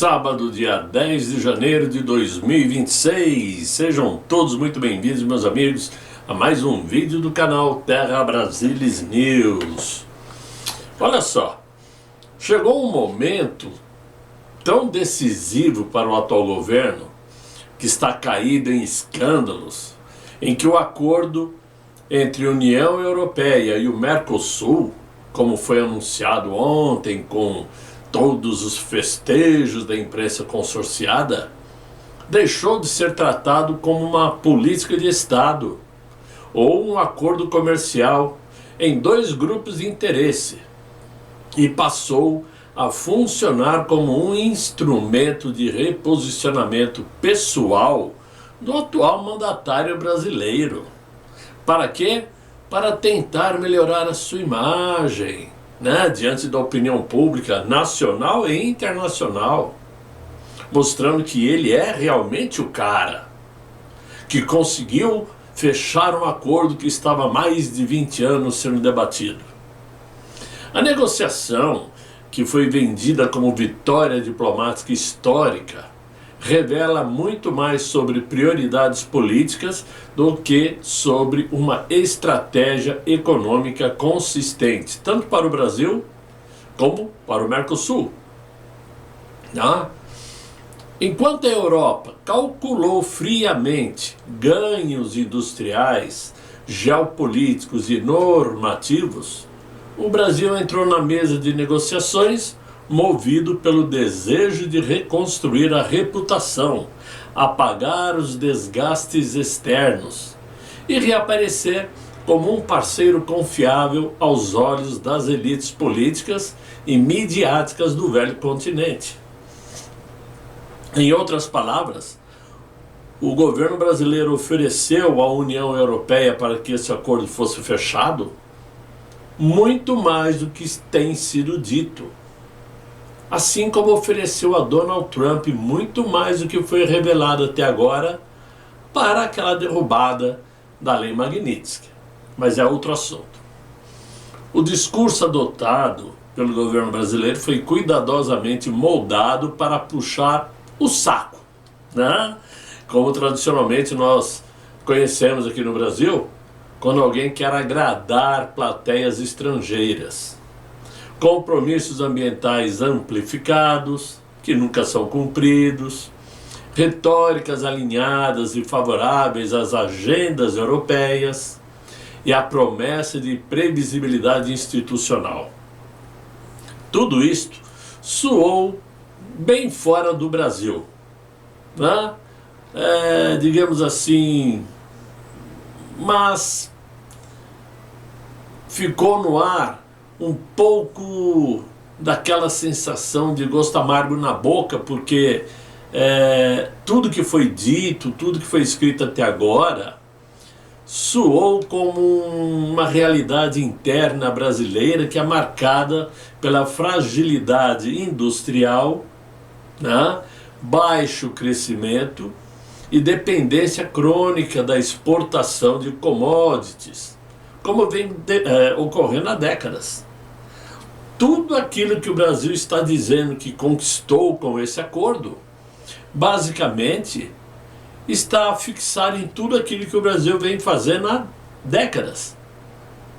Sábado, dia 10 de janeiro de 2026. Sejam todos muito bem-vindos, meus amigos, a mais um vídeo do canal Terra Brasilis News. Olha só, chegou um momento tão decisivo para o atual governo, que está caído em escândalos, em que o acordo entre a União Europeia e o Mercosul, como foi anunciado ontem com todos os festejos da imprensa consorciada, deixou de ser tratado como uma política de Estado ou um acordo comercial em dois grupos de interesse e passou a funcionar como um instrumento de reposicionamento pessoal do atual mandatário brasileiro. Para quê? Para tentar melhorar a sua imagem, diante da opinião pública nacional e internacional, mostrando que ele é realmente o cara que conseguiu fechar um acordo que estava há mais de 20 anos sendo debatido. A negociação, que foi vendida como vitória diplomática histórica, revela muito mais sobre prioridades políticas do que sobre uma estratégia econômica consistente, tanto para o Brasil como para o Mercosul. Enquanto a Europa calculou friamente ganhos industriais, geopolíticos e normativos, o Brasil entrou na mesa de negociações movido pelo desejo de reconstruir a reputação, apagar os desgastes externos e reaparecer como um parceiro confiável aos olhos das elites políticas e midiáticas do velho continente. Em outras palavras, o governo brasileiro ofereceu à União Europeia para que esse acordo fosse fechado muito mais do que tem sido dito. Assim como ofereceu a Donald Trump muito mais do que foi revelado até agora para aquela derrubada da Lei Magnitsky. Mas é outro assunto. O discurso adotado pelo governo brasileiro foi cuidadosamente moldado para puxar o saco, Como tradicionalmente nós conhecemos aqui no Brasil, quando alguém quer agradar plateias estrangeiras. Compromissos ambientais amplificados, que nunca são cumpridos, retóricas alinhadas e favoráveis às agendas europeias e a promessa de previsibilidade institucional. Tudo isto soou bem fora do Brasil, digamos assim, mas ficou no ar um pouco daquela sensação de gosto amargo na boca, porque tudo que foi dito, tudo que foi escrito até agora, soou como uma realidade interna brasileira que é marcada pela fragilidade industrial, baixo crescimento e dependência crônica da exportação de commodities, como vem ocorrendo há décadas. Tudo aquilo que o Brasil está dizendo que conquistou com esse acordo, basicamente, está fixado em tudo aquilo que o Brasil vem fazendo há décadas,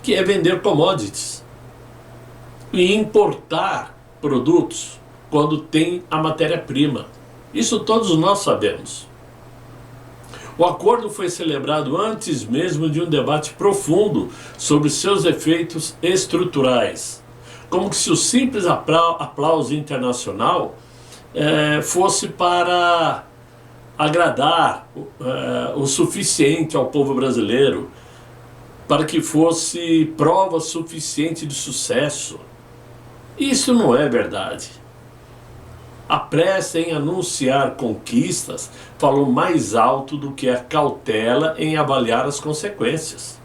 que é vender commodities e importar produtos quando tem a matéria-prima. Isso todos nós sabemos. O acordo foi celebrado antes mesmo de um debate profundo sobre seus efeitos estruturais, como se o simples aplauso internacional fosse para agradar o suficiente ao povo brasileiro, para que fosse prova suficiente de sucesso. Isso não é verdade. A pressa em anunciar conquistas falou mais alto do que a cautela em avaliar as consequências.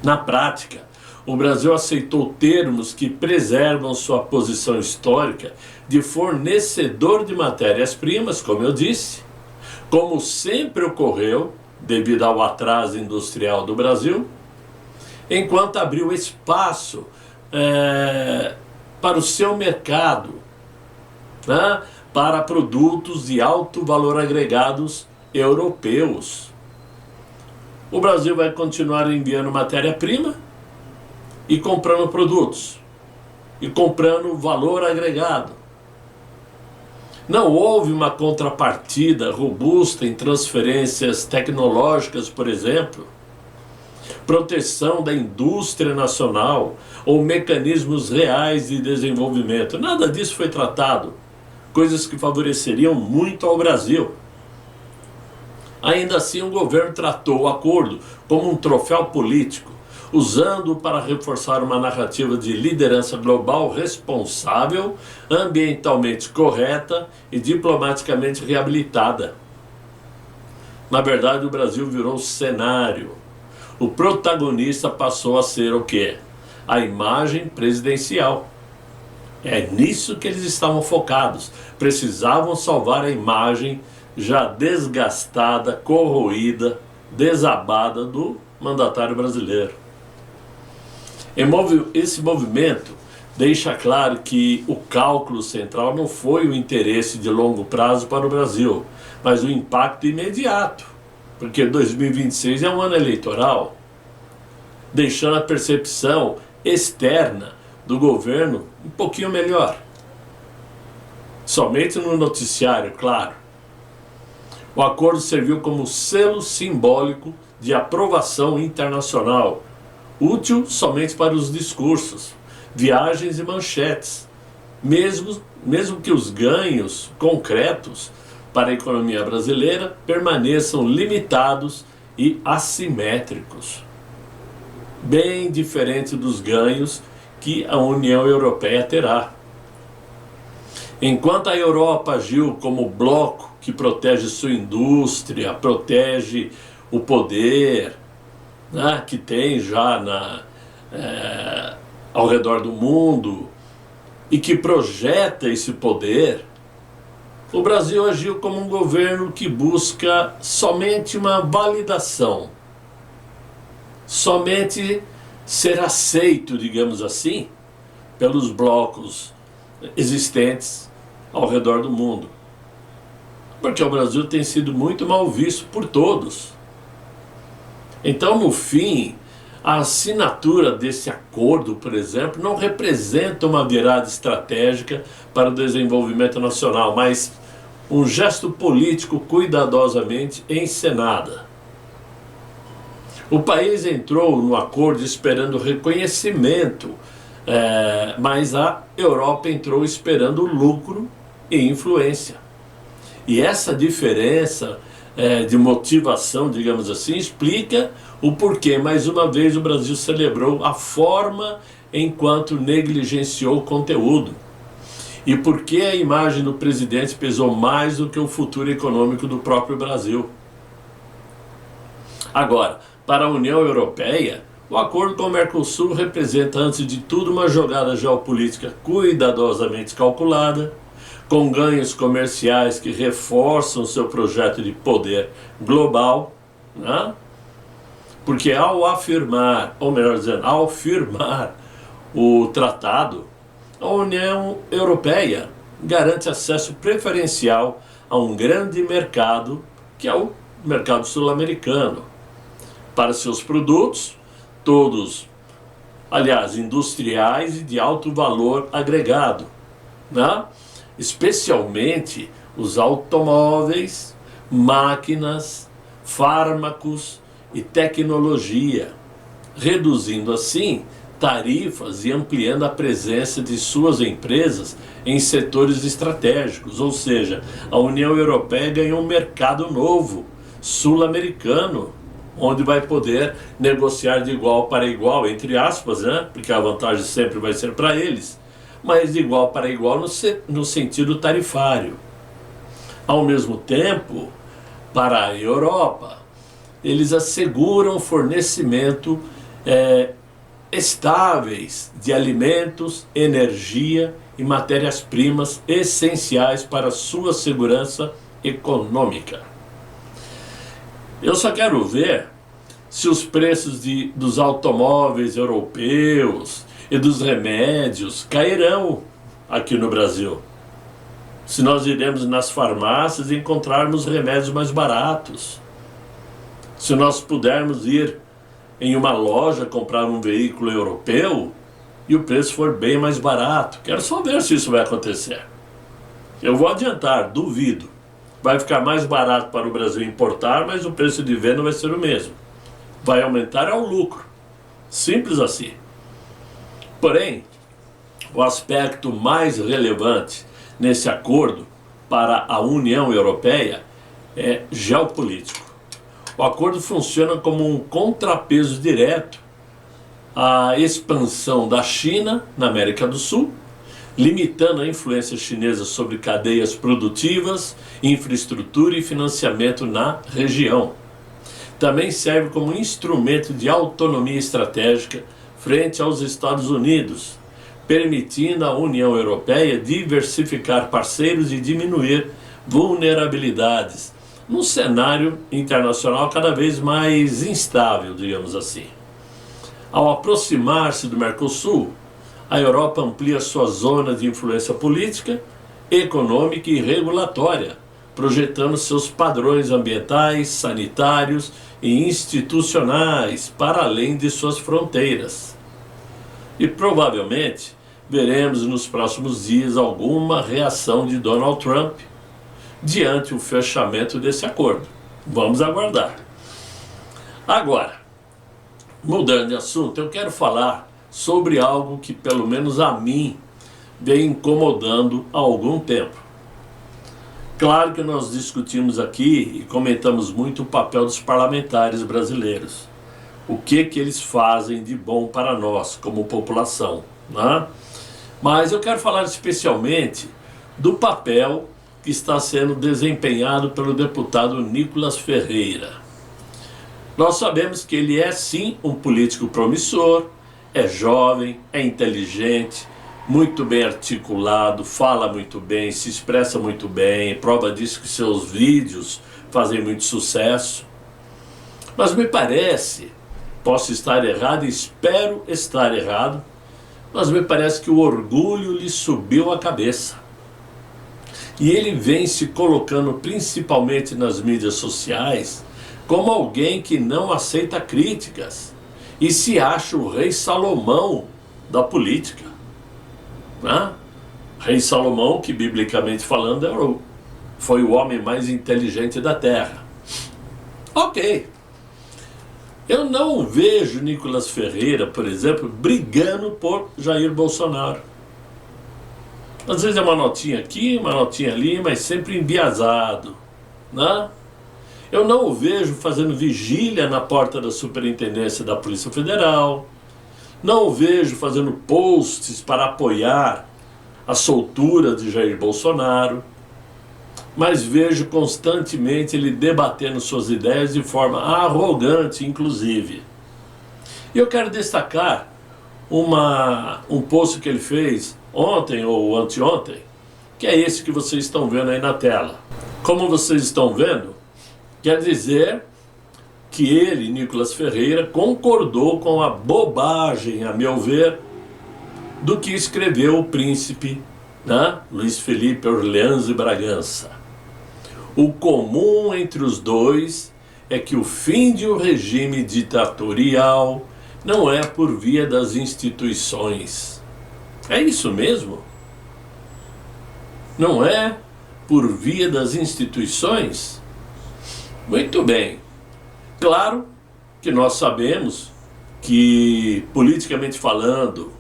Na prática, o Brasil aceitou termos que preservam sua posição histórica de fornecedor de matérias-primas, como eu disse, como sempre ocorreu devido ao atraso industrial do Brasil, enquanto abriu espaço para o seu mercado né, para produtos de alto valor agregados europeus. O Brasil vai continuar enviando matéria-prima e comprando produtos, e comprando valor agregado. Não houve uma contrapartida robusta em transferências tecnológicas, por exemplo, proteção da indústria nacional ou mecanismos reais de desenvolvimento. Nada disso foi tratado, coisas que favoreceriam muito ao Brasil. Ainda assim, o governo tratou o acordo como um troféu político, usando-o para reforçar uma narrativa de liderança global responsável, ambientalmente correta e diplomaticamente reabilitada. Na verdade, o Brasil virou cenário. O protagonista passou a ser o quê? A imagem presidencial. É nisso que eles estavam focados. Precisavam salvar a imagem já desgastada, corroída, desabada do mandatário brasileiro. Esse movimento deixa claro que o cálculo central não foi o interesse de longo prazo para o Brasil, mas o impacto imediato, porque 2026 é um ano eleitoral, deixando a percepção externa do governo um pouquinho melhor. Somente no noticiário, claro. O acordo serviu como selo simbólico de aprovação internacional, útil somente para os discursos, viagens e manchetes, mesmo que os ganhos concretos para a economia brasileira permaneçam limitados e assimétricos. Bem diferente dos ganhos que a União Europeia terá. Enquanto a Europa agiu como bloco que protege sua indústria, protege o poder, né, que tem já ao redor do mundo e que projeta esse poder, o Brasil agiu como um governo que busca somente uma validação, somente ser aceito, digamos assim, pelos blocos existentes ao redor do mundo. Porque o Brasil tem sido muito mal visto por todos. Então, no fim, a assinatura desse acordo, por exemplo, não representa uma virada estratégica para o desenvolvimento nacional, mas um gesto político cuidadosamente encenada. O país entrou no acordo esperando reconhecimento, mas a Europa entrou esperando lucro e influência. E essa diferença de motivação, digamos assim, explica o porquê, mais uma vez, o Brasil celebrou a forma enquanto negligenciou o conteúdo. E por que a imagem do presidente pesou mais do que o futuro econômico do próprio Brasil. Agora, para a União Europeia, o acordo com o Mercosul representa, antes de tudo, uma jogada geopolítica cuidadosamente calculada, com ganhos comerciais que reforçam seu projeto de poder global, né? Porque ao afirmar, ou melhor dizendo, ao firmar o tratado, a União Europeia garante acesso preferencial a um grande mercado, que é o mercado sul-americano, para seus produtos, todos, aliás, industriais e de alto valor agregado, né? Especialmente os automóveis, máquinas, fármacos e tecnologia, reduzindo assim tarifas e ampliando a presença de suas empresas em setores estratégicos. Ou seja, a União Europeia ganhou um mercado novo, sul-americano, onde vai poder negociar de igual para igual, entre aspas, né? Porque a vantagem sempre vai ser para eles, mas de igual para igual no sentido tarifário. Ao mesmo tempo, para a Europa, eles asseguram fornecimento estáveis de alimentos, energia e matérias-primas essenciais para a sua segurança econômica. Eu só quero ver se os preços dos automóveis europeus e dos remédios cairão aqui no Brasil. se nós iremos nas farmácias e encontrarmos remédios mais baratos, se nós pudermos ir em uma loja comprar um veículo europeu e o preço for bem mais barato. Quero só ver se isso vai acontecer. Eu vou adiantar, duvido. Vai ficar mais barato para o Brasil importar, mas o preço de venda vai ser o mesmo. Vai aumentar ao lucro. Simples assim. Porém, o aspecto mais relevante nesse acordo para a União Europeia é geopolítico. O acordo funciona como um contrapeso direto à expansão da China na América do Sul, limitando a influência chinesa sobre cadeias produtivas, infraestrutura e financiamento na região. Também serve como instrumento de autonomia estratégica frente aos Estados Unidos, permitindo à União Europeia diversificar parceiros e diminuir vulnerabilidades num cenário internacional cada vez mais instável, digamos assim. Ao aproximar-se do Mercosul, a Europa amplia sua zona de influência política, econômica e regulatória, projetando seus padrões ambientais, sanitários e institucionais para além de suas fronteiras. E provavelmente veremos nos próximos dias alguma reação de Donald Trump diante o fechamento desse acordo. Vamos aguardar. Agora, mudando de assunto, eu quero falar sobre algo que pelo menos a mim vem incomodando há algum tempo. Claro que nós discutimos aqui e comentamos muito o papel dos parlamentares brasileiros. O que eles fazem de bom para nós como população, né? Mas eu quero falar especialmente do papel que está sendo desempenhado pelo deputado Nicolas Ferreira. Nós sabemos que ele é sim um político promissor, é jovem, é inteligente, muito bem articulado, fala muito bem, se expressa muito bem, prova disso que seus vídeos fazem muito sucesso. Mas me parece, posso estar errado e espero estar errado, mas me parece que o orgulho lhe subiu à cabeça. E ele vem se colocando principalmente nas mídias sociais como alguém que não aceita críticas e se acha o rei Salomão da política, né? Rei Salomão, que biblicamente falando foi o homem mais inteligente da terra. Ok. Eu não vejo Nicolas Ferreira, por exemplo, brigando por Jair Bolsonaro. Às vezes é uma notinha aqui, uma notinha ali, mas sempre embiasado, né? Eu não o vejo fazendo vigília na porta da Superintendência da Polícia Federal. Não o vejo fazendo posts para apoiar a soltura de Jair Bolsonaro. Mas vejo constantemente ele debatendo suas ideias de forma arrogante, inclusive. E eu quero destacar um post que ele fez ontem ou anteontem, que é esse que vocês estão vendo aí na tela. Como vocês estão vendo, quer dizer que ele, Nicolas Ferreira, concordou com a bobagem, a meu ver, do que escreveu o príncipe, né, Luiz Felipe Orleans e Bragança. O comum entre os dois é que o fim de um regime ditatorial não é por via das instituições. É isso mesmo? Não é por via das instituições? Muito bem. Claro que nós sabemos que, politicamente falando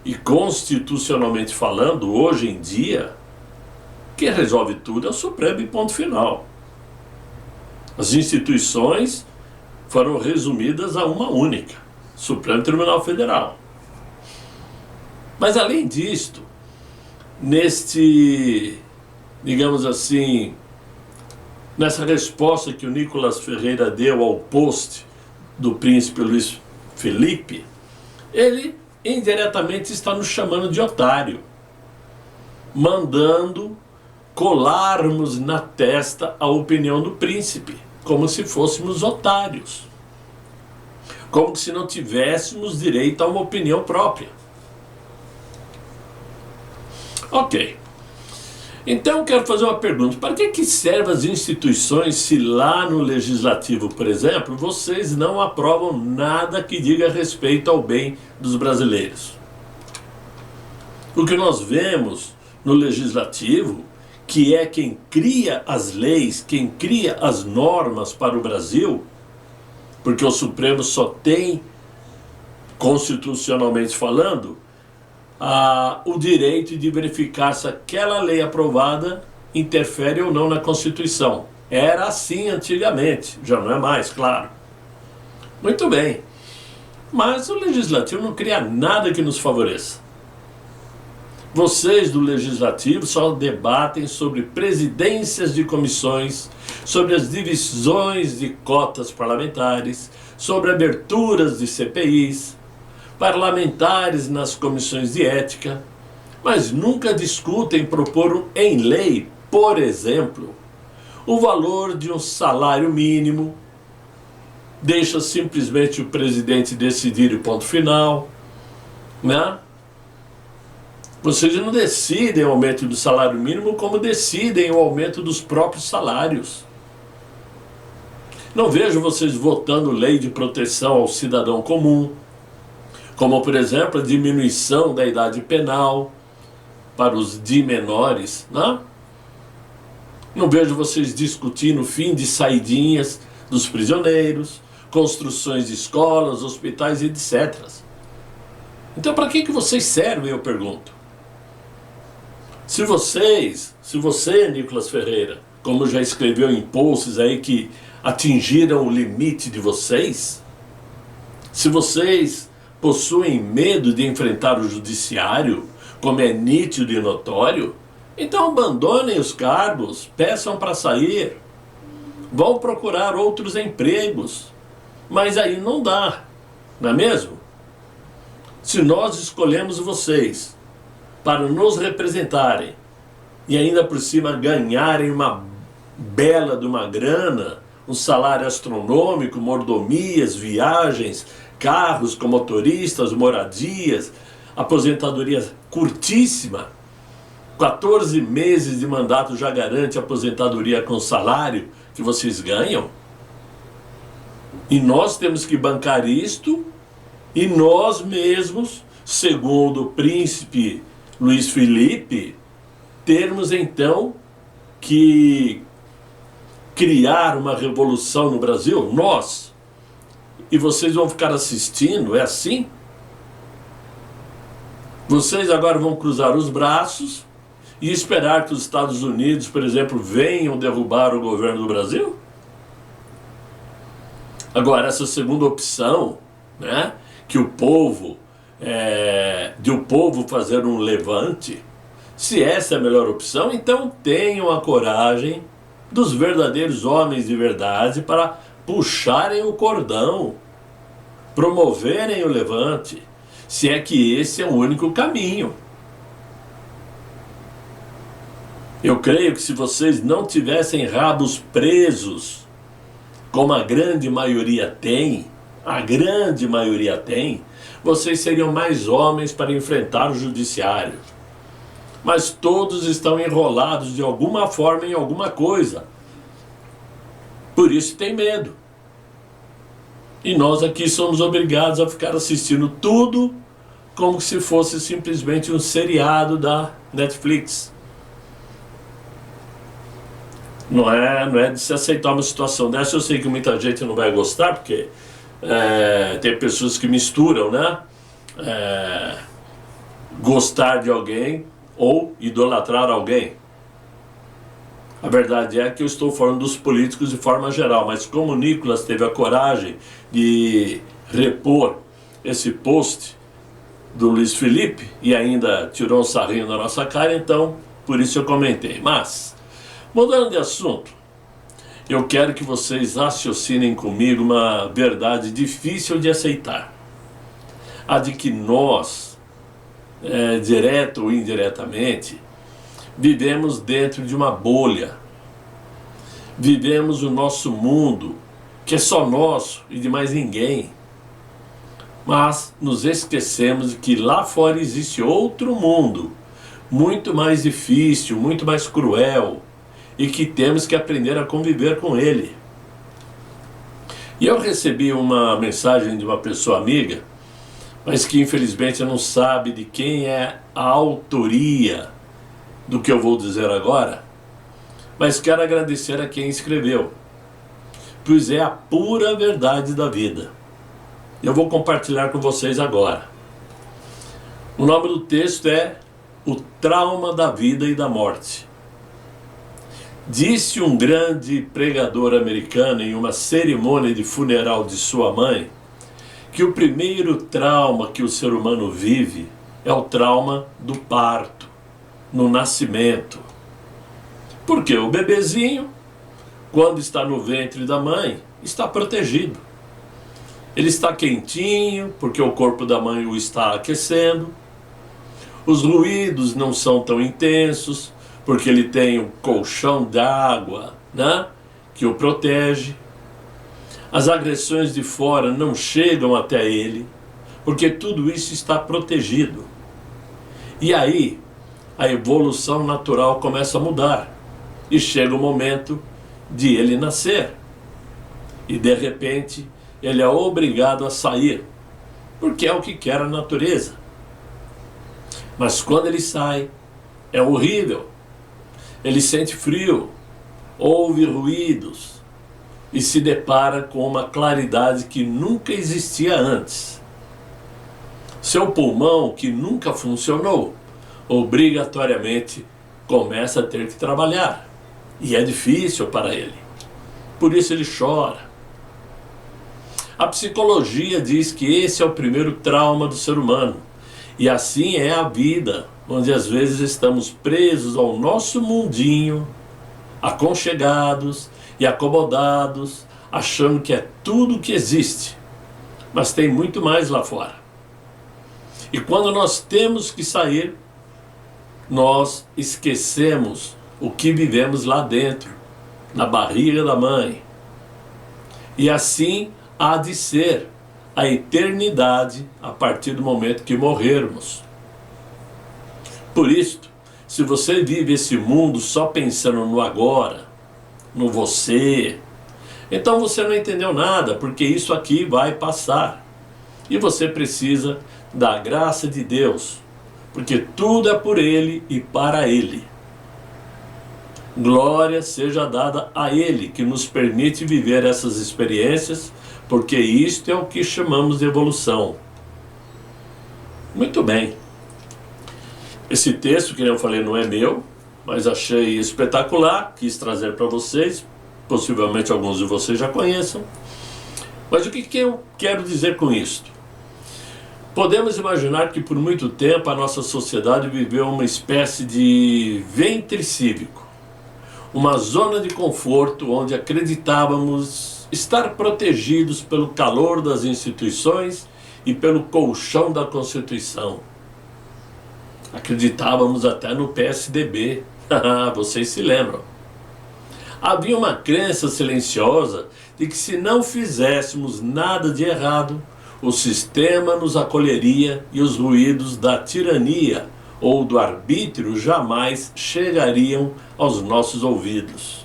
e constitucionalmente falando, hoje em dia, quem resolve tudo é o Supremo e ponto final. As instituições foram resumidas a uma única, Supremo Tribunal Federal. Mas além disto, digamos assim, nessa resposta que o Nicolas Ferreira deu ao post do príncipe Luiz Felipe, ele indiretamente está nos chamando de otário, mandando colarmos na testa a opinião do príncipe, como se fôssemos otários, como se não tivéssemos direito a uma opinião própria. Ok. Então eu quero fazer uma pergunta: para que servem as instituições se lá no Legislativo, por exemplo, vocês não aprovam nada que diga respeito ao bem dos brasileiros? O que nós vemos no Legislativo, que é quem cria as leis, quem cria as normas para o Brasil, porque o Supremo só tem, constitucionalmente falando, o direito de verificar se aquela lei aprovada interfere ou não na Constituição. Era assim antigamente, já não é mais, claro. Muito bem, mas o Legislativo não cria nada que nos favoreça. Vocês do Legislativo só debatem sobre presidências de comissões, sobre as divisões de cotas parlamentares, sobre aberturas de CPIs, parlamentares nas comissões de ética, mas nunca discutem propor em lei, por exemplo, o valor de um salário mínimo, deixa simplesmente o presidente decidir o ponto final, né? Vocês não decidem o aumento do salário mínimo como decidem o aumento dos próprios salários. Não vejo vocês votando lei de proteção ao cidadão comum, como, por exemplo, a diminuição da idade penal para os de menores, né? Não vejo vocês discutindo o fim de saidinhas dos prisioneiros, construções de escolas, hospitais, etc. Então, para que vocês servem, eu pergunto? Se você, Nicolas Ferreira, como já escreveu em posts aí que atingiram o limite de vocês, se vocês possuem medo de enfrentar o judiciário, como é nítido e notório, então abandonem os cargos, peçam para sair, vão procurar outros empregos, mas aí não dá, não é mesmo? Se nós escolhemos vocês para nos representarem e ainda por cima ganharem uma bela de uma grana, um salário astronômico, mordomias, viagens, carros com motoristas, moradias, aposentadoria curtíssima, 14 meses de mandato já garante aposentadoria com salário que vocês ganham, e nós temos que bancar isto, e nós mesmos, segundo o príncipe Luiz Felipe, termos então que criar uma revolução no Brasil, nós, e vocês vão ficar assistindo, é assim? Vocês agora vão cruzar os braços e esperar que os Estados Unidos, por exemplo, venham derrubar o governo do Brasil? Agora, essa segunda opção, né, que o povo de o povo fazer um levante, se essa é a melhor opção, então tenham a coragem dos verdadeiros homens de verdade para puxarem o cordão, promoverem o levante, se é que esse é o único caminho. Eu creio que se vocês não tivessem rabos presos, como a grande maioria tem, vocês seriam mais homens para enfrentar o judiciário. Mas todos estão enrolados de alguma forma em alguma coisa. Por isso tem medo. E nós aqui somos obrigados a ficar assistindo tudo como se fosse simplesmente um seriado da Netflix. Não é de se aceitar uma situação dessa. Eu sei que muita gente não vai gostar, porque tem pessoas que misturam, né? Gostar de alguém ou idolatrar alguém. A verdade é que eu estou falando dos políticos de forma geral, mas como o Nicolas teve a coragem de repor esse post do Luiz Felipe e ainda tirou um sarrinho na nossa cara, então por isso eu comentei. Mas, mudando de assunto, eu quero que vocês raciocinem comigo uma verdade difícil de aceitar. A de que nós, direto ou indiretamente, vivemos dentro de uma bolha. Vivemos o nosso mundo, que é só nosso e de mais ninguém. Mas nos esquecemos de que lá fora existe outro mundo, muito mais difícil, muito mais cruel, e que temos que aprender a conviver com ele. E eu recebi uma mensagem de uma pessoa amiga, mas que infelizmente não sabe de quem é a autoria do que eu vou dizer agora, mas quero agradecer a quem escreveu, pois é a pura verdade da vida. Eu vou compartilhar com vocês agora. O nome do texto é O Trauma da Vida e da Morte. Disse um grande pregador americano em uma cerimônia de funeral de sua mãe que o primeiro trauma que o ser humano vive é o trauma do parto, no nascimento. Porque o bebezinho, quando está no ventre da mãe, está protegido. Ele está quentinho, porque o corpo da mãe o está aquecendo. Os ruídos não são tão intensos, porque ele tem um colchão d'água, né, que o protege. As agressões de fora não chegam até ele, porque tudo isso está protegido. E aí, a evolução natural começa a mudar, e chega o momento de ele nascer. E de repente, ele é obrigado a sair, porque é o que quer a natureza. Mas quando ele sai, é horrível. Ele sente frio, ouve ruídos e se depara com uma claridade que nunca existia antes. Seu pulmão, que nunca funcionou, obrigatoriamente começa a ter que trabalhar. E é difícil para ele. Por isso ele chora. A psicologia diz que esse é o primeiro trauma do ser humano. E assim é a vida, onde às vezes estamos presos ao nosso mundinho, aconchegados e acomodados, achando que é tudo que existe. Mas tem muito mais lá fora. E quando nós temos que sair, nós esquecemos o que vivemos lá dentro, na barriga da mãe. E assim há de ser a eternidade a partir do momento que morrermos. Por isso, se você vive esse mundo só pensando no agora, no você, então você não entendeu nada, porque isso aqui vai passar. E você precisa da graça de Deus, porque tudo é por Ele e para Ele. Glória seja dada a Ele, que nos permite viver essas experiências, porque isto é o que chamamos de evolução. Muito bem. Esse texto, que eu falei, não é meu, mas achei espetacular, quis trazer para vocês, possivelmente alguns de vocês já conheçam. Mas o que eu quero dizer com isto? Podemos imaginar que por muito tempo a nossa sociedade viveu uma espécie de ventre cívico, uma zona de conforto onde acreditávamos estar protegidos pelo calor das instituições e pelo colchão da Constituição. Acreditávamos até no PSDB, vocês se lembram. Havia uma crença silenciosa de que se não fizéssemos nada de errado, o sistema nos acolheria e os ruídos da tirania ou do arbítrio jamais chegariam aos nossos ouvidos.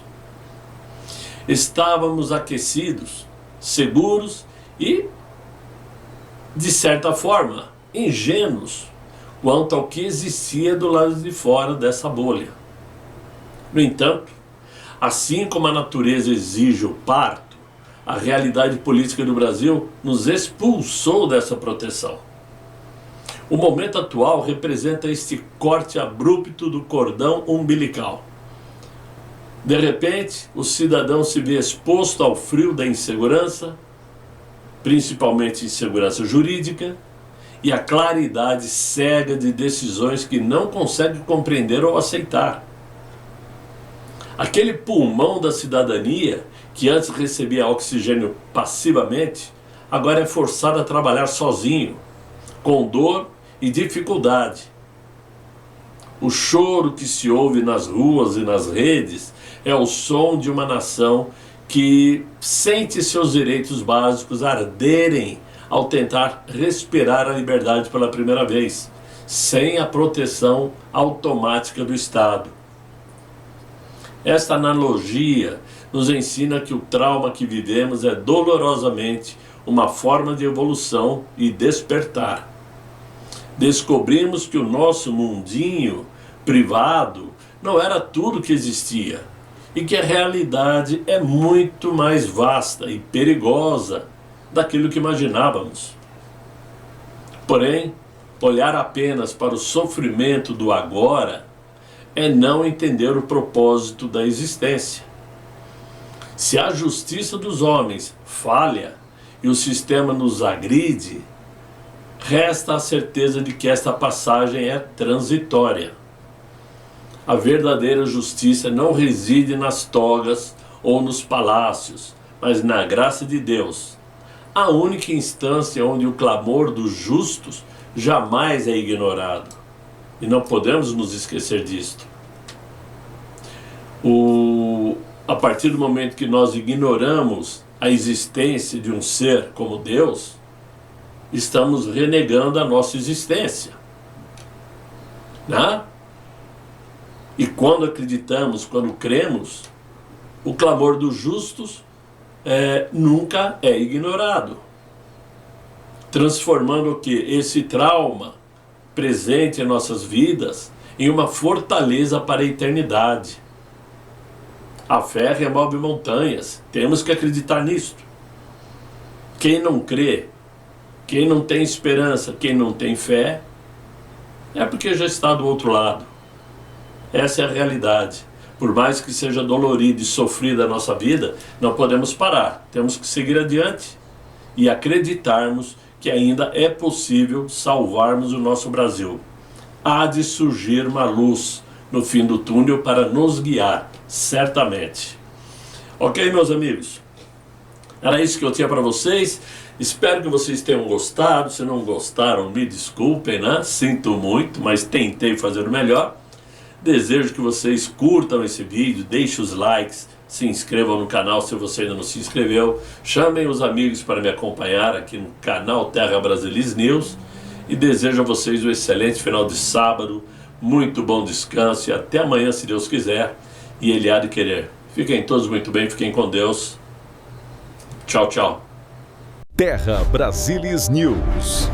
Estávamos aquecidos, seguros e, de certa forma, ingênuos quanto ao que existia do lado de fora dessa bolha. No entanto, assim como a natureza exige o parto, a realidade política do Brasil nos expulsou dessa proteção. O momento atual representa este corte abrupto do cordão umbilical. De repente, o cidadão se vê exposto ao frio da insegurança, principalmente insegurança jurídica, e a claridade cega de decisões que não consegue compreender ou aceitar. Aquele pulmão da cidadania, que antes recebia oxigênio passivamente, agora é forçado a trabalhar sozinho, com dor e dificuldade. O choro que se ouve nas ruas e nas redes é o som de uma nação que sente seus direitos básicos arderem ao tentar respirar a liberdade pela primeira vez, sem a proteção automática do Estado. Esta analogia nos ensina que o trauma que vivemos é dolorosamente uma forma de evolução e despertar. Descobrimos que o nosso mundinho privado não era tudo que existia e que a realidade é muito mais vasta e perigosa daquilo que imaginávamos. Porém, olhar apenas para o sofrimento do agora é não entender o propósito da existência. Se a justiça dos homens falha e o sistema nos agride, resta a certeza de que esta passagem é transitória. A verdadeira justiça não reside nas togas ou nos palácios, mas na graça de Deus, a única instância onde o clamor dos justos jamais é ignorado. E não podemos nos esquecer disto. A partir do momento que nós ignoramos a existência de um ser como Deus, estamos renegando a nossa existência, né? E quando acreditamos, quando cremos, o clamor dos justos nunca é ignorado, transformando o que? Esse trauma presente em nossas vidas em uma fortaleza para a eternidade. A fé remove montanhas, temos que acreditar nisto. Quem não crê, quem não tem esperança, quem não tem fé, é porque já está do outro lado. Essa é a realidade. Por mais que seja dolorida e sofrida a nossa vida, não podemos parar. Temos que seguir adiante e acreditarmos que ainda é possível salvarmos o nosso Brasil. Há de surgir uma luz no fim do túnel para nos guiar, certamente. Ok, meus amigos? Era isso que eu tinha para vocês. Espero que vocês tenham gostado. Se não gostaram, me desculpem, né? Sinto muito, mas tentei fazer o melhor. Desejo que vocês curtam esse vídeo, deixem os likes, se inscrevam no canal se você ainda não se inscreveu, chamem os amigos para me acompanhar aqui no canal Terra Brasilis News e desejo a vocês um excelente final de sábado, muito bom descanso e até amanhã, se Deus quiser, e Ele há de querer. Fiquem todos muito bem, fiquem com Deus. Tchau, tchau. Terra Brasilis News.